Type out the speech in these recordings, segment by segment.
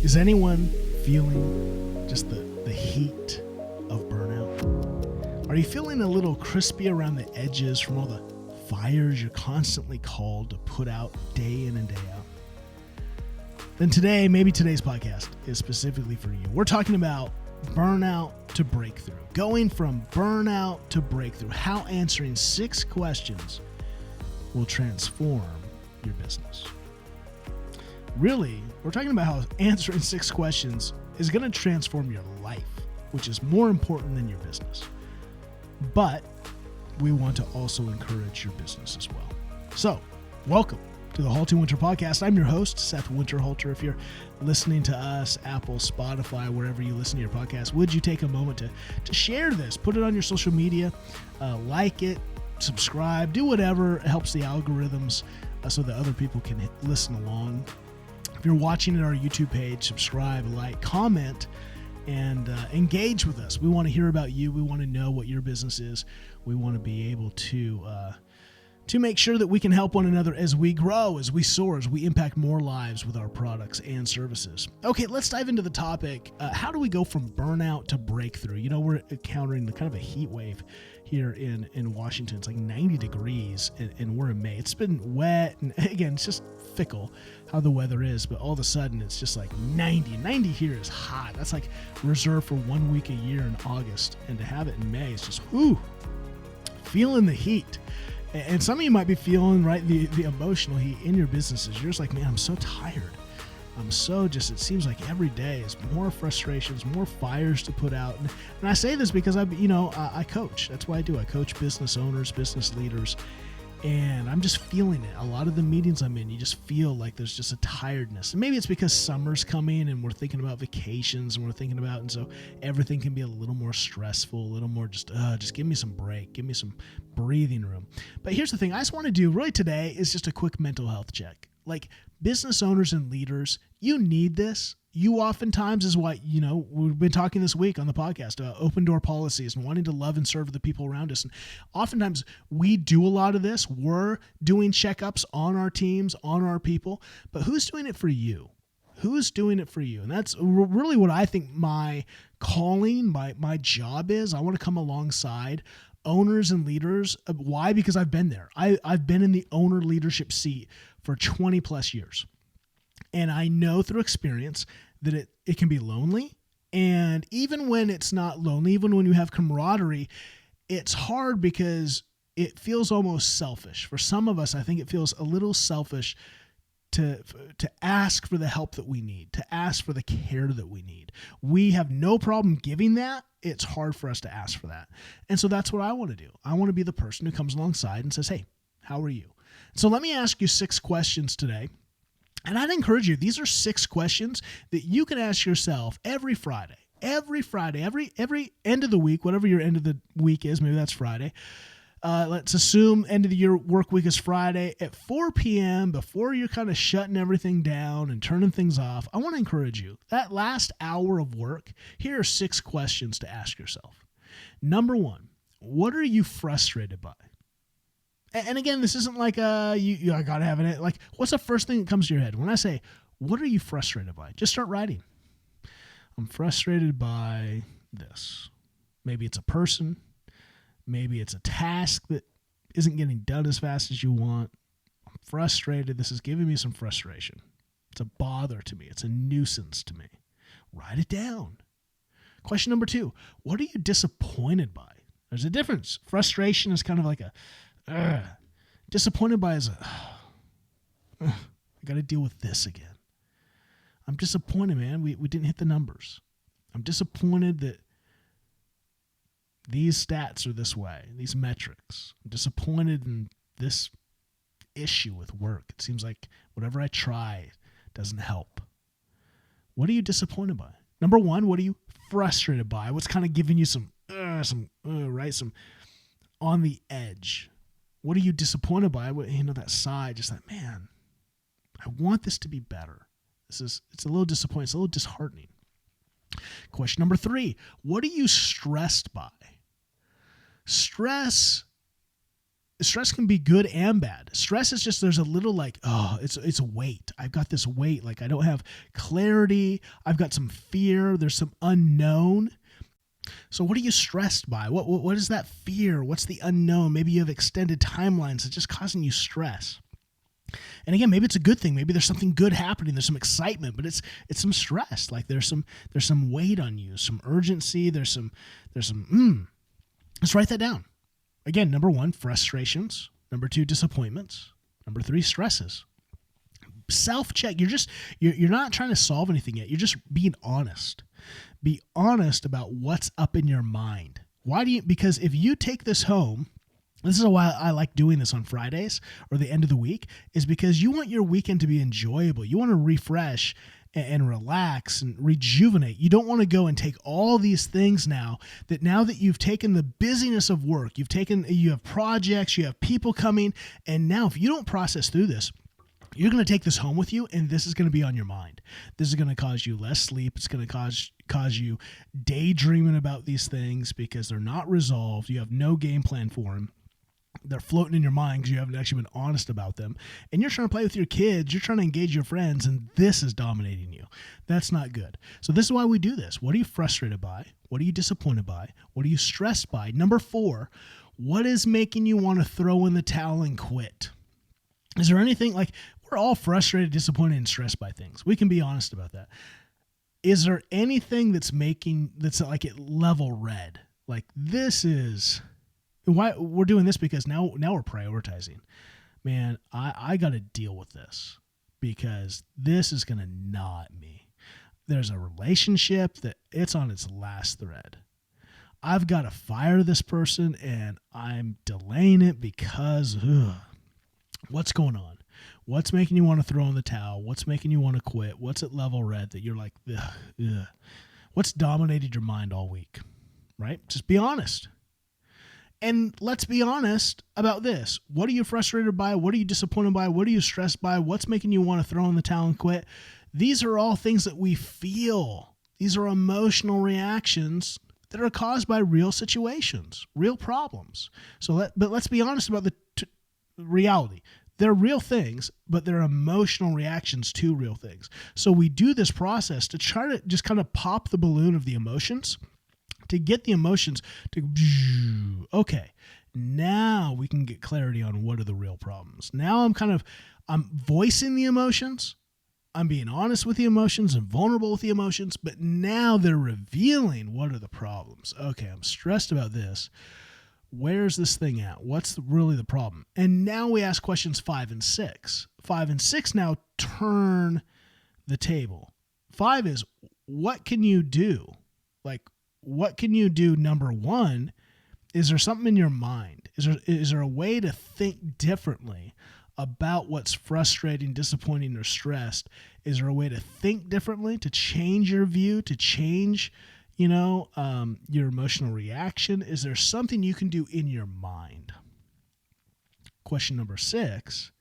Is anyone feeling just the heat of burnout? Are you feeling a little crispy around the edges from all the fires you're constantly called to put out day in and day out? Then maybe today's podcast is specifically for you. We're talking about burnout to breakthrough. Going from burnout to breakthrough. How answering 6 questions will transform your business. Really, we're talking about how answering 6 questions is going to transform your life, which is more important than your business. But we want to also encourage your business as well. So, welcome to the HaltingWinter Podcast. I'm your host, Seth Winterhalter. If you're listening to us, Apple, Spotify, wherever you listen to your podcast, would you take a moment to share this? Put it on your social media, like it, subscribe, do whatever helps the algorithms so that other people can listen along. If you're watching at our YouTube page, subscribe, like, comment, and engage with us. We want to hear about you. We want to know what your business is. We want to be able to make sure that we can help one another as we grow, as we soar, as we impact more lives with our products and services. Okay, let's dive into the topic. How do we go from burnout to breakthrough? You know, we're encountering the kind of a heat wave here in Washington. It's like 90 degrees and we're in May. It's been wet, and again, it's just fickle how the weather is, but all of a sudden it's just like 90. 90 here is hot. That's like reserved for 1 week a year in August, and to have it in May is just, feeling the heat. And some of you might be feeling, right, the emotional heat in your businesses. You're just like, man, I'm so tired. I'm so it seems like every day is more frustrations, more fires to put out. And I say this because I coach. That's why I do. I coach business owners, business leaders, and I'm just feeling it. A lot of the meetings I'm in, you just feel like there's just a tiredness. And maybe it's because summer's coming and we're thinking about vacations and so everything can be a little more stressful, a little more just give me some break, give me some breathing room. But here's the thing I just want to do really today is just a quick mental health check. Like business owners and leaders, you need this. You oftentimes is what, we've been talking this week on the podcast about open door policies and wanting to love and serve the people around us. And oftentimes we do a lot of this. We're doing checkups on our teams, on our people, but who's doing it for you? Who's doing it for you? And that's really what I think my calling, my job is. I want to come alongside owners and leaders. Why? Because I've been there. I've been in the owner leadership seat for 20 plus years. And I know through experience that it can be lonely. And even when it's not lonely, even when you have camaraderie, it's hard because it feels almost selfish. For some of us, I think it feels a little selfish to ask for the help that we need, to ask for the care that we need. We have no problem giving that. It's hard for us to ask for that. And so that's what I want to do. I want to be the person who comes alongside and says, hey, how are you? So let me ask you 6 questions today. And I'd encourage you, these are 6 questions that you can ask yourself every Friday, every end of the week, whatever your end of the week is, maybe that's Friday. Let's assume end of the year work week is Friday at 4 p.m. before you're kind of shutting everything down and turning things off. I want to encourage you, that last hour of work, here are 6 questions to ask yourself. Number 1, what are you frustrated by? And again, this isn't like you got to have it. Like, what's the first thing that comes to your head? When I say, what are you frustrated by? Just start writing. I'm frustrated by this. Maybe it's a person. Maybe it's a task that isn't getting done as fast as you want. I'm frustrated. This is giving me some frustration. It's a bother to me. It's a nuisance to me. Write it down. Question number 2, what are you disappointed by? There's a difference. Frustration is kind of like a, disappointed by is I got to deal with this again. I'm disappointed, man. We didn't hit the numbers. I'm disappointed that these stats are this way, these metrics. I'm disappointed in this issue with work. It seems like whatever I try doesn't help. What are you disappointed by? Number 1, what are you frustrated by? What's kind of giving you some on the edge? What are you disappointed by? That sigh, just like, man, I want this to be better. It's a little disappointing. It's a little disheartening. Question number 3, what are you stressed by? Stress stress can be good and bad. Stress is just, there's a little like, oh, it's weight. I've got this weight. Like I don't have clarity. I've got some fear. There's some unknown. So what are you stressed by? What is that fear? What's the unknown? Maybe you have extended timelines that's just causing you stress. And again, maybe it's a good thing. Maybe there's something good happening. There's some excitement, but it's some stress. Like there's some weight on you, some urgency. There's some. Let's write that down. Again, number 1, frustrations. Number 2, disappointments. Number 3, stresses. Self-check. You're not trying to solve anything yet. You're just being honest. Be honest about what's up in your mind. Because if you take this home, this is why I like doing this on Fridays or the end of the week, is because you want your weekend to be enjoyable. You want to refresh and relax and rejuvenate. You don't want to go and take all these things now that you've taken the busyness of work, you have projects, you have people coming, and now if you don't process through this, you're going to take this home with you, and this is going to be on your mind. This is going to cause you less sleep. It's going to cause you daydreaming about these things because they're not resolved. You have no game plan for them. They're floating in your mind because you haven't actually been honest about them. And you're trying to play with your kids. You're trying to engage your friends, and this is dominating you. That's not good. So this is why we do this. What are you frustrated by? What are you disappointed by? What are you stressed by? Number 4, what is making you want to throw in the towel and quit? Is there anything like, we're all frustrated, disappointed, and stressed by things. We can be honest about that. Is there anything that's like at level red? Like this is why we're doing this, because now we're prioritizing. Man, I got to deal with this because this is going to gnaw at me. There's a relationship that it's on its last thread. I've got to fire this person and I'm delaying it because what's going on? What's making you want to throw in the towel? What's making you want to quit? What's at level red that you're like, ugh? What's dominated your mind all week, right? Just be honest. And let's be honest about this. What are you frustrated by? What are you disappointed by? What are you stressed by? What's making you want to throw in the towel and quit? These are all things that we feel. These are emotional reactions that are caused by real situations, real problems. But let's be honest about the reality. They're real things, but they're emotional reactions to real things. So we do this process to try to just kind of pop the balloon of the emotions, to get the emotions to, okay, now we can get clarity on what are the real problems. Now I'm voicing the emotions. I'm being honest with the emotions and vulnerable with the emotions, but now they're revealing what are the problems. Okay, I'm stressed about this. Where's this thing at? What's really the problem? And now we ask questions 5 and 6. 5 and 6 now turn the table. 5 is, what can you do? Like, what can you do? Number 1, is there something in your mind? Is there a way to think differently about what's frustrating, disappointing, or stressed? Is there a way to think differently, to change your view, to change your emotional reaction? Is there something you can do in your mind? Question number 6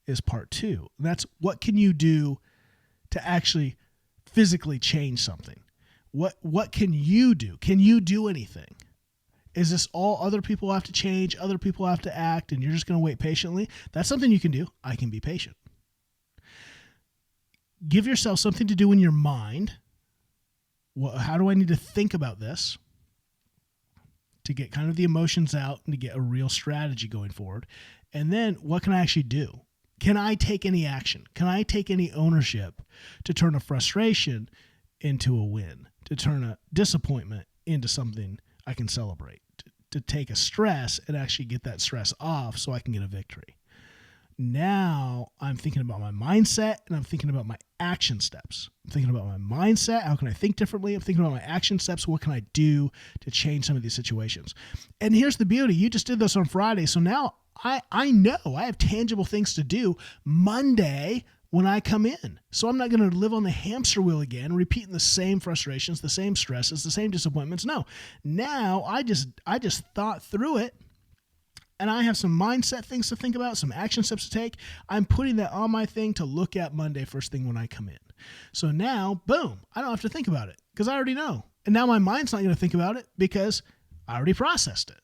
is part 2. And that's, what can you do to actually physically change something? What can you do? Can you do anything? Is this all other people have to change, other people have to act, and you're just going to wait patiently? That's something you can do. I can be patient. Give yourself something to do in your mind. How do I need to think about this to get kind of the emotions out and to get a real strategy going forward? And then what can I actually do? Can I take any action? Can I take any ownership to turn a frustration into a win, to turn a disappointment into something I can celebrate, to take a stress and actually get that stress off so I can get a victory? Now I'm thinking about my mindset and I'm thinking about my action steps. I'm thinking about my mindset. How can I think differently? I'm thinking about my action steps. What can I do to change some of these situations? And here's the beauty. You just did this on Friday. So now I know I have tangible things to do Monday when I come in. So I'm not going to live on the hamster wheel again, repeating the same frustrations, the same stresses, the same disappointments. No, now I just thought through it. And I have some mindset things to think about, some action steps to take. I'm putting that on my thing to look at Monday first thing when I come in. So now, boom, I don't have to think about it because I already know. And now my mind's not going to think about it because I already processed it.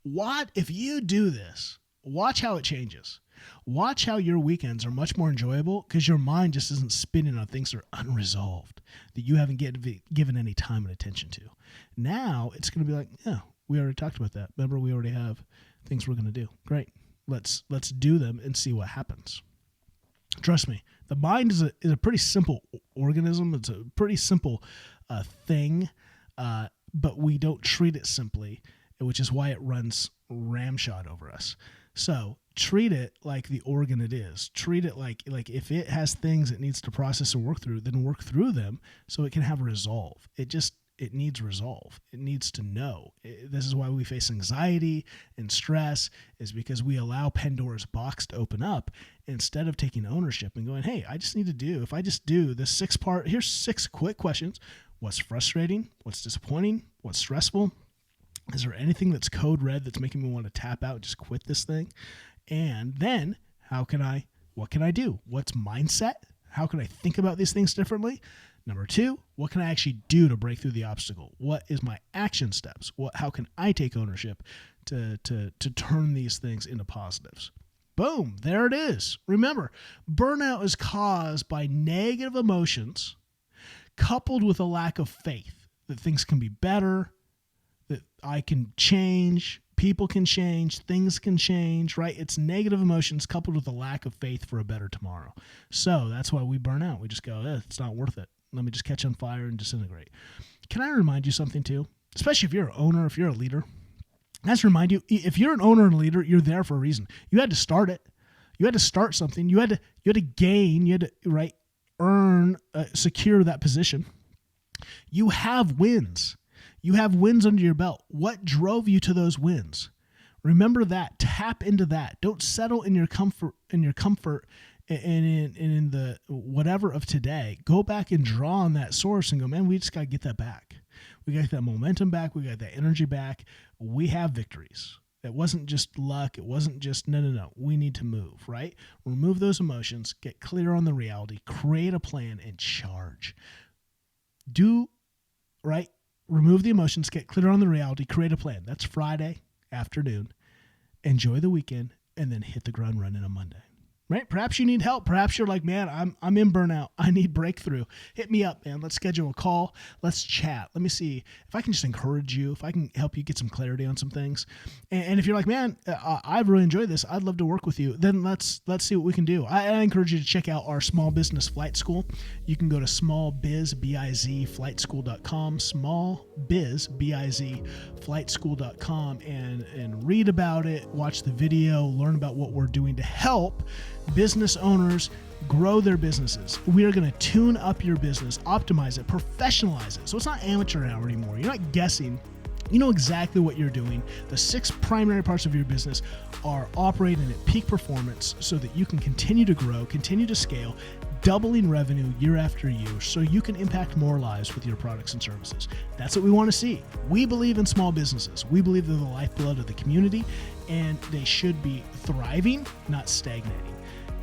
What if you do this? Watch how it changes. Watch how your weekends are much more enjoyable because your mind just isn't spinning on things that are unresolved, that you haven't given any time and attention to. Now it's going to be like, yeah, we already talked about that. Remember, we already have things we're going to do. Great. Let's do them and see what happens. Trust me, the mind is a pretty simple organism. It's a pretty simple thing, but we don't treat it simply, which is why it runs ramshot over us. So treat it like the organ it is. Treat it like if it has things it needs to process and work through, then work through them so it can have resolve. It needs resolve. It needs to know. This is why we face anxiety and stress, is because we allow Pandora's box to open up instead of taking ownership and going, hey, if I just do this here's 6 quick questions. What's frustrating? What's disappointing? What's stressful? Is there anything that's code red that's making me want to tap out and just quit this thing? And then what can I do? What's mindset? How can I think about these things differently? Number 2, what can I actually do to break through the obstacle? What is my action steps? How can I take ownership to turn these things into positives? Boom, there it is. Remember, burnout is caused by negative emotions coupled with a lack of faith that things can be better, that I can change, people can change, things can change, right? It's negative emotions coupled with a lack of faith for a better tomorrow. So that's why we burn out. We just go, it's not worth it. Let me just catch on fire and disintegrate. Can I remind you something too? Especially if you're an owner, if you're a leader. Let's remind you, if you're an owner and a leader, you're there for a reason. You had to start it. You had to start something. You had to gain, you had to, earn, secure that position. You have wins. You have wins under your belt. What drove you to those wins? Remember that. Tap into that. Don't settle in your comfort and in the whatever of today. Go back and draw on that source and go, man, we just got to get that back. We got that momentum back. We got that energy back. We have victories. It wasn't just luck. It wasn't just, no. We need to move, right? Remove those emotions, get clear on the reality, create a plan, and charge. Remove the emotions, get clear on the reality, create a plan. That's Friday afternoon. Enjoy the weekend, and then hit the ground running on Monday. Right? Perhaps you need help. Perhaps you're like, man, I'm in burnout. I need breakthrough. Hit me up, man. Let's schedule a call. Let's chat. Let me see if I can just encourage you, if I can help you get some clarity on some things. And if you're like, man, I've really enjoyed this. I'd love to work with you. Then let's see what we can do. I encourage you to check out our small business flight school. You can go to smallbizflightschool.com, smallbizflightschool.com, and read about it, watch the video, learn about what we're doing to help business owners grow their businesses. We are going to tune up your business, optimize it, professionalize it. So it's not amateur hour anymore. You're not guessing. You know exactly what you're doing. The 6 primary parts of your business are operating at peak performance so that you can continue to grow, continue to scale, doubling revenue year after year so you can impact more lives with your products and services. That's what we want to see. We believe in small businesses. We believe they're the lifeblood of the community, and they should be thriving, not stagnating.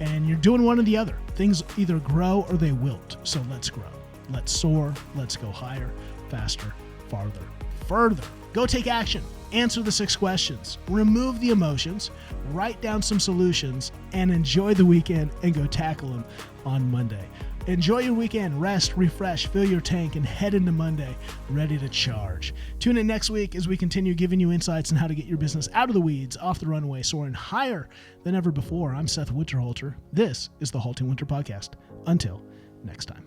And you're doing one or the other. Things either grow or they wilt. So let's grow. Let's soar. Let's go higher, faster, farther, further. Go take action. Answer the 6 questions. Remove the emotions. Write down some solutions and enjoy the weekend and go tackle them on Monday. Enjoy your weekend, rest, refresh, fill your tank, and head into Monday ready to charge. Tune in next week as we continue giving you insights on how to get your business out of the weeds, off the runway, soaring higher than ever before. I'm Seth Winterhalter. This is the Halting Winter Podcast. Until next time.